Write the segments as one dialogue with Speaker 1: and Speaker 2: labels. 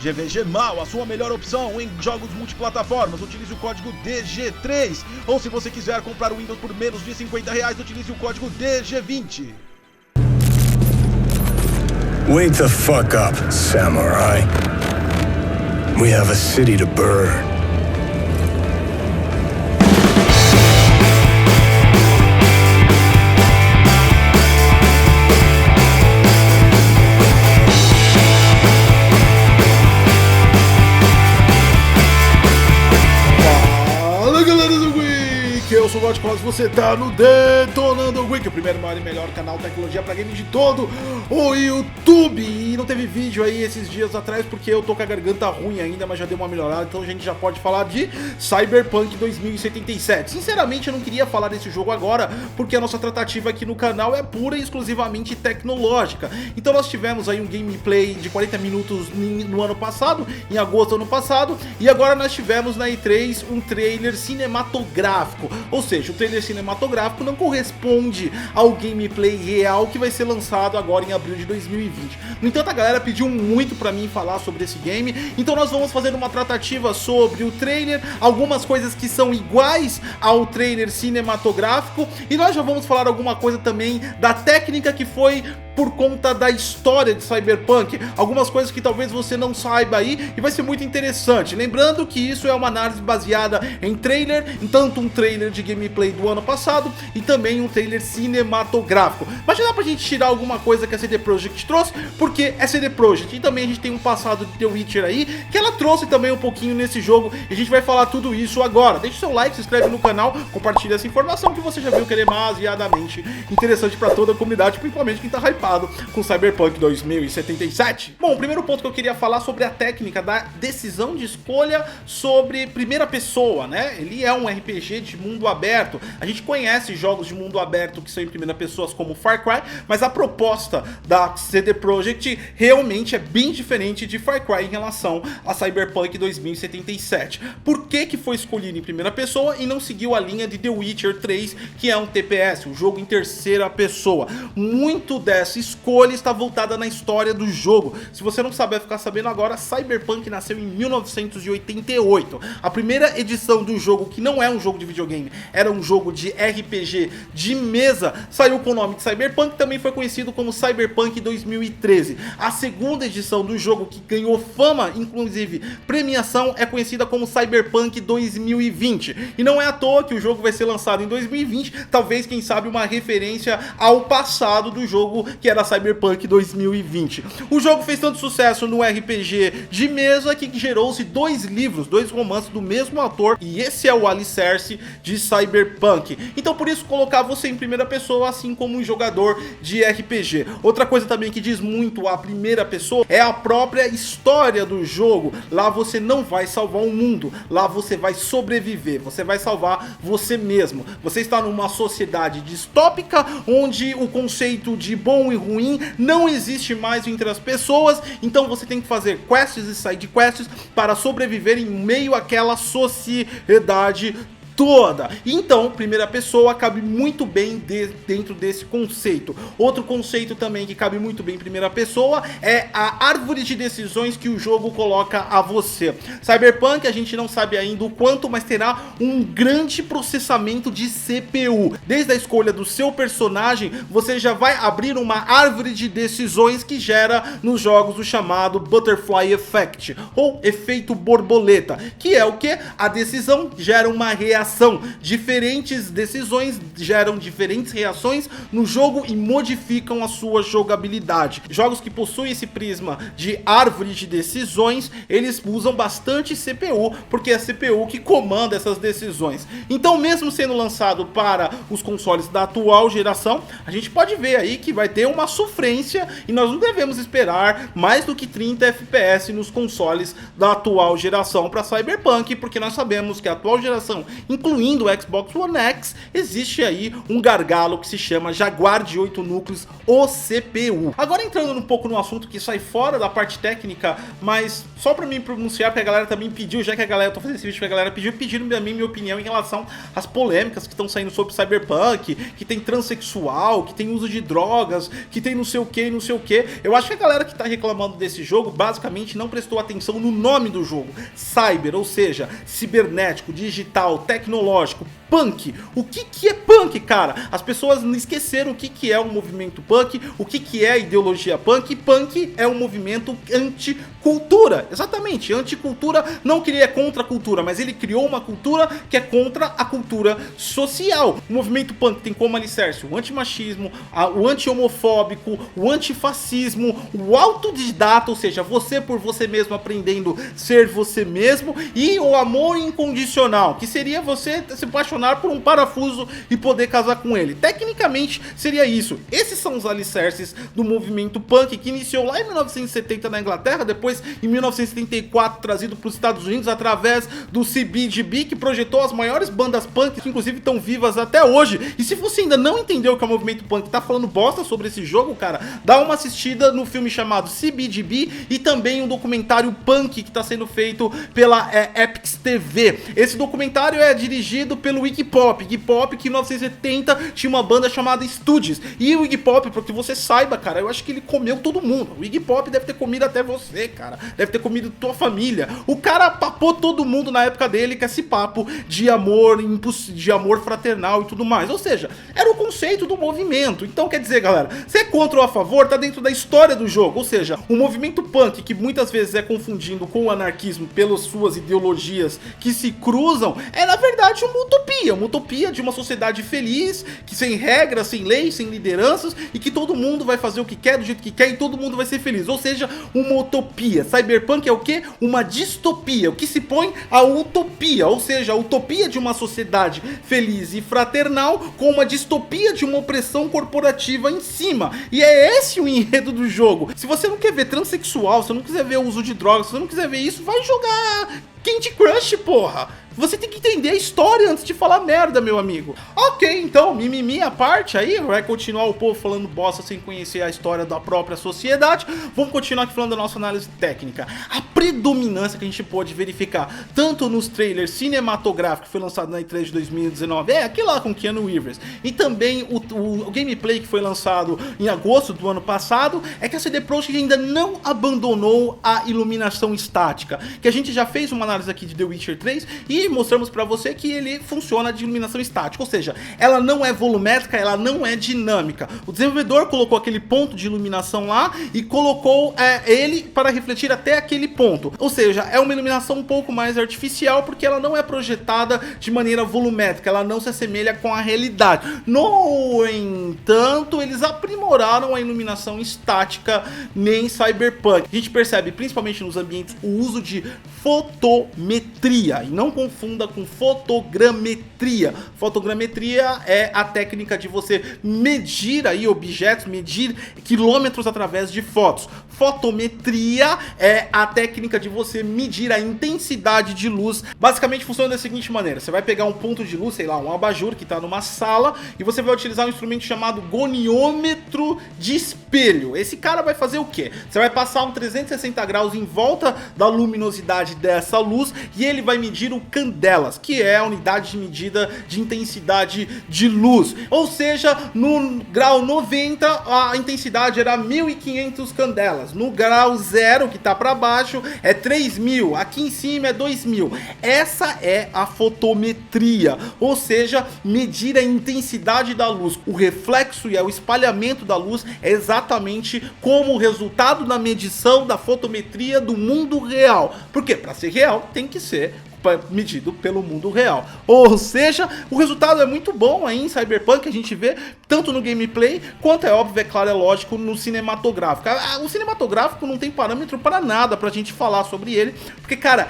Speaker 1: GVG Mal, a sua melhor opção em jogos multiplataformas. Utilize o código DG3. Ou se você quiser comprar o Windows por menos de R$50, utilize o código DG20.
Speaker 2: Wake the fuck up, samurai. We have a city to burn.
Speaker 1: Eu sou o Godclass, você tá no Detonando Geek, o primeiro, maior e melhor canal de tecnologia pra games de todo o YouTube. E não teve vídeo aí esses dias atrás porque eu tô com a garganta ruim ainda, mas já deu uma melhorada, então a gente já pode falar de Cyberpunk 2077. Sinceramente, eu não queria falar desse jogo agora, porque a nossa tratativa aqui no canal é pura e exclusivamente tecnológica. Então nós tivemos aí um gameplay de 40 minutos no ano passado, em agosto do ano passado, e agora nós tivemos na E3 um trailer cinematográfico. Ou seja, o trailer cinematográfico não corresponde ao gameplay real que vai ser lançado agora em abril de 2020. No entanto, a galera pediu muito pra mim falar sobre esse game, então nós vamos fazer uma tratativa sobre o trailer, algumas coisas que são iguais ao trailer cinematográfico, e nós já vamos falar alguma coisa também da técnica que foi por conta da história de Cyberpunk, algumas coisas que talvez você não saiba aí, e vai ser muito interessante. Lembrando que isso é uma análise baseada em trailer, tanto um trailer de gameplay do ano passado e também um trailer cinematográfico. Mas já dá pra gente tirar alguma coisa que a CD Projekt trouxe, porque é CD Projekt, e também a gente tem um passado de The Witcher aí, que ela trouxe também um pouquinho nesse jogo, e a gente vai falar tudo isso agora. Deixa o seu like, se inscreve no canal, compartilha essa informação que você já viu que é demasiadamente interessante pra toda a comunidade, principalmente quem tá hypado com Cyberpunk 2077. Bom, o primeiro ponto que eu queria falar sobre a técnica da decisão de escolha sobre primeira pessoa, né? Ele é um RPG de mundo aberto. A gente conhece jogos de mundo aberto que são em primeira pessoa como Far Cry, mas a proposta da CD Projekt realmente é bem diferente de Far Cry em relação a Cyberpunk 2077. Por que que foi escolhido em primeira pessoa e não seguiu a linha de The Witcher 3, que é um TPS, um jogo em terceira pessoa? Muito dessa escolha está voltada na história do jogo. Se você não sabe, vai ficar sabendo agora. Cyberpunk nasceu em 1988. A primeira edição do jogo, que não é um jogo de videogame, era um jogo de RPG de mesa, saiu com o nome de Cyberpunk, também foi conhecido como Cyberpunk 2013. A segunda edição do jogo, que ganhou fama, inclusive premiação, é conhecida como Cyberpunk 2020. E não é à toa que o jogo vai ser lançado em 2020, talvez, quem sabe, uma referência ao passado do jogo, que era Cyberpunk 2020. O jogo fez tanto sucesso no RPG de mesa que gerou-se dois livros, dois romances do mesmo autor, e esse é o alicerce de Cyberpunk. Então por isso colocar você em primeira pessoa, assim como um jogador de RPG. Outra coisa também que diz muito a primeira pessoa é a própria história do jogo. Lá você não vai salvar o mundo, lá você vai sobreviver, você vai salvar você mesmo. Você está numa sociedade distópica onde o conceito de bom e ruim não existe mais entre as pessoas, então você tem que fazer quests e side quests para sobreviver em meio àquela sociedade toda. Então, primeira pessoa cabe muito bem dentro desse conceito. Outro conceito também que cabe muito bem em primeira pessoa é a árvore de decisões que o jogo coloca a você. Cyberpunk, a gente não sabe ainda o quanto, mas terá um grande processamento de CPU. Desde a escolha do seu personagem, você já vai abrir uma árvore de decisões que gera nos jogos o chamado Butterfly Effect, ou efeito borboleta, que é o que? A decisão gera uma reação. Diferentes decisões geram diferentes reações no jogo e modificam a sua jogabilidade. Jogos que possuem esse prisma de árvore de decisões, eles usam bastante CPU, porque é a CPU que comanda essas decisões. Então, mesmo sendo lançado para os consoles da atual geração, a gente pode ver aí que vai ter uma sofrência e nós não devemos esperar mais do que 30 FPS nos consoles da atual geração para Cyberpunk, porque nós sabemos que a atual geração em incluindo o Xbox One X, existe aí um gargalo que se chama Jaguar de 8 núcleos, o CPU. Agora entrando um pouco no assunto que sai fora da parte técnica, mas só pra me pronunciar, porque a galera também pediu, já que a galera, eu tô fazendo esse vídeo porque a galera pediram pra mim minha opinião em relação às polêmicas que estão saindo sobre Cyberpunk, que tem transexual, que tem uso de drogas, que tem não sei o que e não sei o que. Eu acho que a galera que tá reclamando desse jogo, basicamente não prestou atenção no nome do jogo. Cyber, ou seja, cibernético, digital, tecnológico, punk. O que é punk, cara? As pessoas esqueceram o que é o movimento punk, o que é a ideologia punk. Punk é um movimento anticultura, exatamente, anticultura, não que ele é contra a cultura, mas ele criou uma cultura que é contra a cultura social. O movimento punk tem como alicerce o antimachismo, o anti-homofóbico, o antifascismo, o autodidata, ou seja, você por você mesmo aprendendo a ser você mesmo, e o amor incondicional, que seria você se apaixonar por um parafuso e poder casar com ele. Tecnicamente seria isso. Esses são os alicerces do movimento punk, que iniciou lá em 1970 na Inglaterra, depois em 1974 trazido para os Estados Unidos através do CBGB, que projetou as maiores bandas punk, que inclusive estão vivas até hoje. E se você ainda não entendeu o que é o movimento punk, tá falando bosta sobre esse jogo, cara, dá uma assistida no filme chamado CBGB e também um documentário punk que está sendo feito pela Epix TV. Esse documentário é dirigido pelo Iggy Pop, que em 1970 tinha uma banda chamada Stooges. E o Iggy Pop, pra que você saiba, cara, eu acho que ele comeu todo mundo. O Iggy Pop deve ter comido até você, cara. Deve ter comido tua família. O cara papou todo mundo na época dele com esse papo de amor, de amor fraternal e tudo mais. Ou seja, era o conceito do movimento. Então, quer dizer, galera, se é contra ou a favor, tá dentro da história do jogo. Ou seja, o movimento punk, que muitas vezes é confundido com o anarquismo pelas suas ideologias que se cruzam, é na verdade uma utopia de uma sociedade feliz, que sem regras, sem leis, sem lideranças, e que todo mundo vai fazer o que quer, do jeito que quer, e todo mundo vai ser feliz. Ou seja, uma utopia. Cyberpunk é o quê? Uma distopia, o que se põe a utopia, ou seja, a utopia de uma sociedade feliz e fraternal com uma distopia de uma opressão corporativa em cima. E é esse o enredo do jogo. Se você não quer ver transexual, se você não quiser ver o uso de drogas, se você não quiser ver isso, vai jogar Candy Crush, porra! Você tem que entender a história antes de falar merda, meu amigo. Ok, então, mimimi à parte aí, vai continuar o povo falando bosta sem conhecer a história da própria sociedade. Vamos continuar aqui falando da nossa análise técnica. A predominância que a gente pode verificar, tanto nos trailers cinematográficos que foi lançado na E3 de 2019, aquele lá com Keanu Reeves, e também o gameplay que foi lançado em agosto do ano passado, é que a CD Projekt ainda não abandonou a iluminação estática, que a gente já fez uma análise aqui de The Witcher 3 e mostramos pra você que ele funciona de iluminação estática, ou seja, ela não é volumétrica, ela não é dinâmica. O desenvolvedor colocou aquele ponto de iluminação lá e colocou ele para refletir até aquele ponto, ou seja, é uma iluminação um pouco mais artificial, porque ela não é projetada de maneira volumétrica, ela não se assemelha com a realidade. No entanto, eles aprimoraram a iluminação estática em Cyberpunk. A gente percebe, principalmente nos ambientes, o uso de fotometria, e não confunda com fotogrametria. Fotogrametria é a técnica de você medir aí objetos, medir quilômetros através de fotos. Fotometria é a técnica de você medir a intensidade de luz. Basicamente funciona da seguinte maneira: você vai pegar um ponto de luz, sei lá, um abajur que está numa sala, e você vai utilizar um instrumento chamado goniômetro de espelho. Esse cara vai fazer o quê? Você vai passar um 360 graus em volta da luminosidade dessa luz, e ele vai medir o candelas, que é a unidade de medida de intensidade de luz. Ou seja, no grau 90 a intensidade era 1500 candelas, no grau 0, que está para baixo, é 3000, aqui em cima é 2000. Essa é a fotometria, ou seja, medir a intensidade da luz. O reflexo e o espalhamento da luz é exatamente como o resultado da medição da fotometria do mundo real. Porque para ser real tem que ser medido pelo mundo real. Ou seja, o resultado é muito bom aí em Cyberpunk, a gente vê tanto no gameplay quanto, é óbvio, é claro, é lógico, no cinematográfico. O cinematográfico não tem parâmetro para nada pra gente falar sobre ele, porque, cara,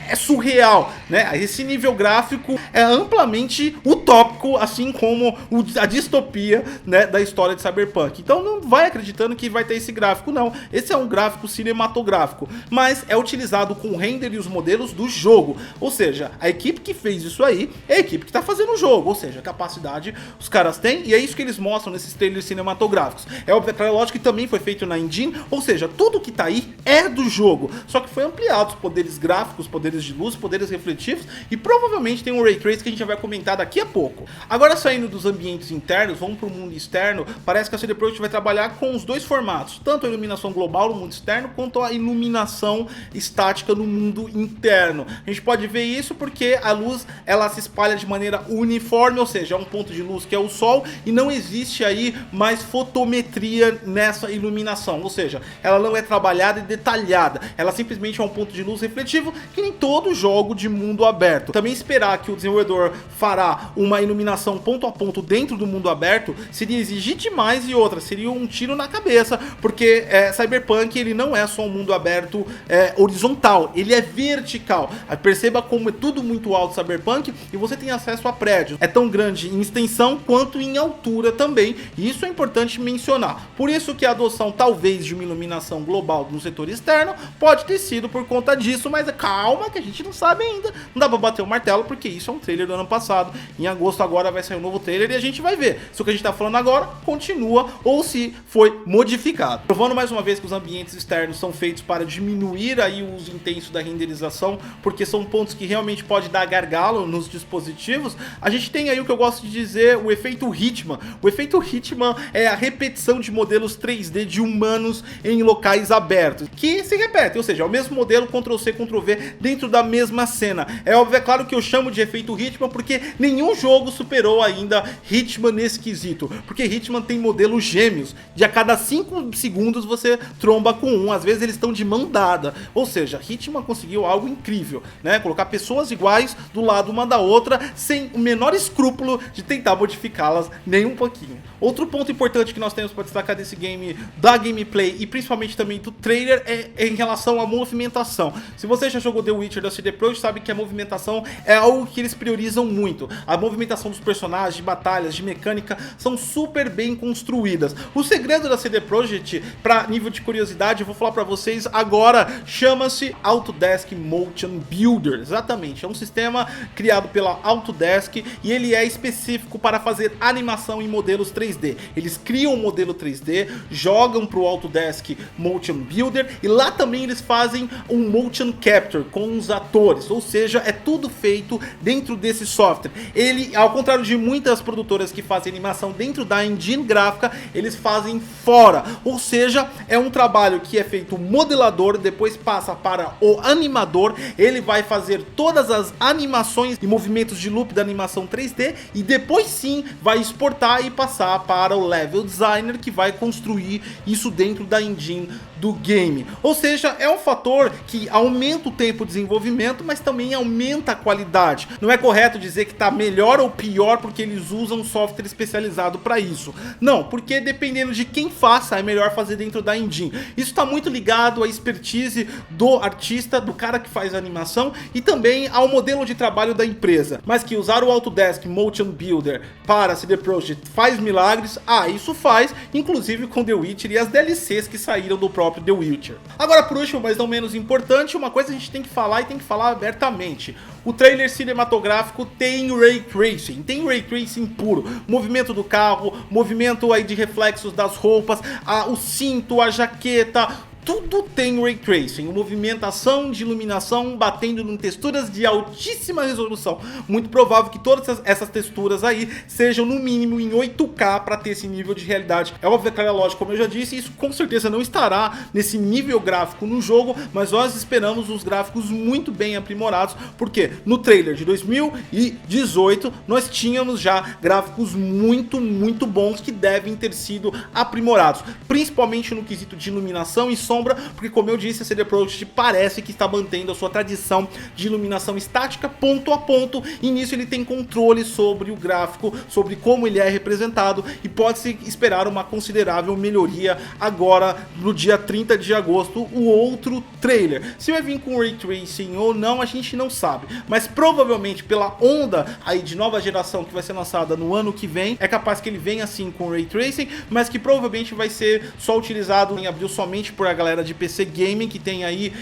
Speaker 1: é surreal, né? Esse nível gráfico é amplamente utópico, assim como a distopia, né, da história de Cyberpunk. Então não vai acreditando que vai ter esse gráfico, não. Esse é um gráfico cinematográfico, mas é utilizado com o render e os modelos do jogo. Ou seja, a equipe que fez isso aí é a equipe que está fazendo o jogo, ou seja, a capacidade os caras têm, e é isso que eles mostram nesses trailers cinematográficos. É óbvio, é lógico que também foi feito na engine, ou seja, tudo que tá aí é do jogo, só que foi ampliado os poderes gráficos, poderes de luz, poderes refletivos, e provavelmente tem um Ray Trace que a gente vai comentar daqui a pouco. Agora, saindo dos ambientes internos, vamos para o mundo externo. Parece que a CD Projekt vai trabalhar com os dois formatos, tanto a iluminação global no mundo externo, quanto a iluminação estática no mundo interno. A gente pode ver isso porque a luz, ela se espalha de maneira uniforme, ou seja, é um ponto de luz que é o sol, e não existe aí mais fotometria nessa iluminação, ou seja, ela não é trabalhada e detalhada, ela simplesmente é um ponto de luz refletivo, que nem todo jogo de mundo aberto. Também esperar que o desenvolvedor fará uma iluminação ponto a ponto dentro do mundo aberto seria exigir demais, e outra, seria um tiro na cabeça, porque Cyberpunk, ele não é só um mundo aberto horizontal, ele é vertical. Perceba como é tudo muito alto Cyberpunk, e você tem acesso a prédios. É tão grande em extensão quanto em altura também, e isso é importante mencionar. Por isso que a adoção talvez de uma iluminação global no setor externo pode ter sido por conta disso, mas calma que a gente não sabe ainda, não dá pra bater o martelo, porque isso é um trailer do ano passado. Em agosto agora vai sair um novo trailer e a gente vai ver se o que a gente tá falando agora continua ou se foi modificado. Provando mais uma vez que os ambientes externos são feitos para diminuir aí o uso intenso da renderização, porque são pontos que realmente pode dar gargalo nos dispositivos. A gente tem aí o que eu gosto de dizer, o efeito Hitman. O efeito Hitman é a repetição de modelos 3D de humanos em locais abertos, que se repetem, ou seja, é o mesmo modelo Ctrl+C, Ctrl+V dentro da mesma cena. É óbvio, é claro que eu chamo de efeito Hitman porque nenhum jogo superou ainda Hitman nesse quesito, porque Hitman tem modelos gêmeos, de a cada 5 segundos você tromba com um, às vezes eles estão de mão dada, ou seja, Hitman conseguiu algo incrível, né? Colocar pessoas iguais do lado uma da outra, sem o menor escrúpulo de tentar modificá-las nem um pouquinho. Outro ponto importante que nós temos para destacar desse game, da gameplay e principalmente também do trailer, é em relação à movimentação. Se você já jogou The Witcher da CD Projekt, sabe que a movimentação é algo que eles priorizam muito. A movimentação dos personagens, de batalhas, de mecânica, são super bem construídas. O segredo da CD Projekt, para nível de curiosidade, eu vou falar para vocês agora, chama-se Autodesk Motion Builder. Exatamente, é um sistema criado pela Autodesk e ele é específico para fazer animação em modelos 3D. Eles criam um modelo 3D, jogam para o Autodesk Motion Builder e lá também eles fazem um motion capture com os atores, ou seja, é tudo feito dentro desse software. Ele, ao contrário de muitas produtoras que fazem animação dentro da engine gráfica, eles fazem fora, ou seja, é um trabalho que é feito modelador, depois passa para o animador, ele vai fazer todas as animações e movimentos de loop da animação 3D e depois sim vai exportar e passar para o level designer, que vai construir isso dentro da engine do game. Ou seja, é um fator que aumenta o tempo de desenvolvimento, mas também aumenta a qualidade. Não é correto dizer que está melhor ou pior porque eles usam um software especializado para isso. Não, porque dependendo de quem faça, é melhor fazer dentro da engine. Isso está muito ligado à expertise do artista, do cara que faz a animação e também ao modelo de trabalho da empresa. Mas que usar o Autodesk Motion Builder para CD Projekt faz milagres, isso faz, inclusive com The Witcher e as DLCs que saíram do próprio The Witcher. Agora, por último, mas não menos importante, uma coisa a gente tem que falar e tem que falar abertamente. O trailer cinematográfico tem Ray Tracing puro, movimento do carro, movimento aí de reflexos das roupas, o cinto, a jaqueta, tudo tem Ray Tracing, movimentação de iluminação batendo em texturas de altíssima resolução. Muito provável que todas essas texturas aí sejam no mínimo em 8K para ter esse nível de realidade. É óbvio, é lógico, como eu já disse, isso com certeza não estará nesse nível gráfico no jogo, mas nós esperamos os gráficos muito bem aprimorados, porque no trailer de 2018 nós tínhamos já gráficos muito bons que devem ter sido aprimorados, principalmente no quesito de iluminação e som sombra, porque como eu disse, a CD Projekt parece que está mantendo a sua tradição de iluminação estática ponto a ponto, e nisso ele tem controle sobre o gráfico, sobre como ele é representado, e pode-se esperar uma considerável melhoria agora no dia 30 de agosto, o outro trailer. Se vai vir com Ray Tracing ou não, a gente não sabe, mas provavelmente pela onda aí de nova geração que vai ser lançada no ano que vem, é capaz que ele venha assim com Ray Tracing, mas que provavelmente vai ser só utilizado em abril somente por a galera de PC Gaming, que tem aí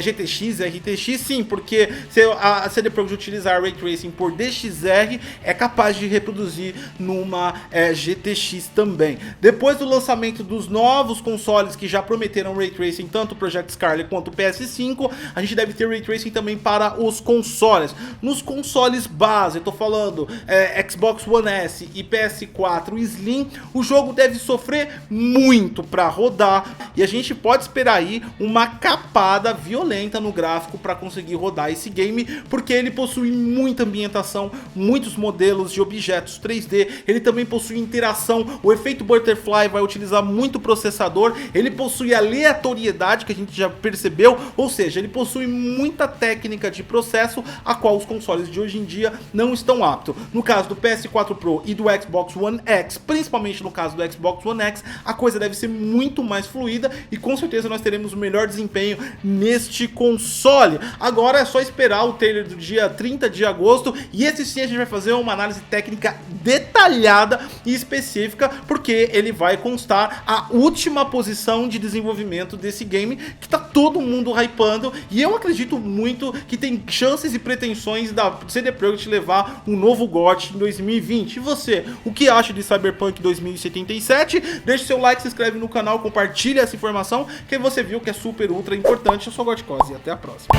Speaker 1: GTX, RTX, sim, porque se a CD Projekt utilizar Ray Tracing por DXR, é capaz de reproduzir numa GTX também. Depois do lançamento dos novos consoles que já prometeram Ray Tracing, tanto o Project Scarlet quanto o PS5, a gente deve ter Ray Tracing também para os consoles. Nos consoles base, eu tô falando Xbox One S e PS4 Slim, o jogo deve sofrer muito para rodar, e a gente pode esperar aí uma capada violenta no gráfico para conseguir rodar esse game, porque ele possui muita ambientação, muitos modelos de objetos 3D, ele também possui interação, o efeito Butterfly vai utilizar muito processador, ele possui aleatoriedade que a gente já percebeu, ou seja, ele possui muita técnica de processo a qual os consoles de hoje em dia não estão aptos. No caso do PS4 Pro e do Xbox One X, principalmente no caso do Xbox One X, a coisa deve ser muito mais fluida e com certeza nós teremos o melhor desempenho neste console. Agora é só esperar o trailer do dia 30 de agosto, e esse sim a gente vai fazer uma análise técnica detalhada e específica, porque ele vai constar a última posição de desenvolvimento desse game, que tá todo mundo hypando, e eu acredito muito que tem chances e pretensões da CD Projekt levar um novo GOT em 2020. E você, o que acha de Cyberpunk 2077? Deixe seu like, se inscreve no canal, compartilha essa informação que você viu que é super ultra importante. Eu sou o Gotkos e até a próxima.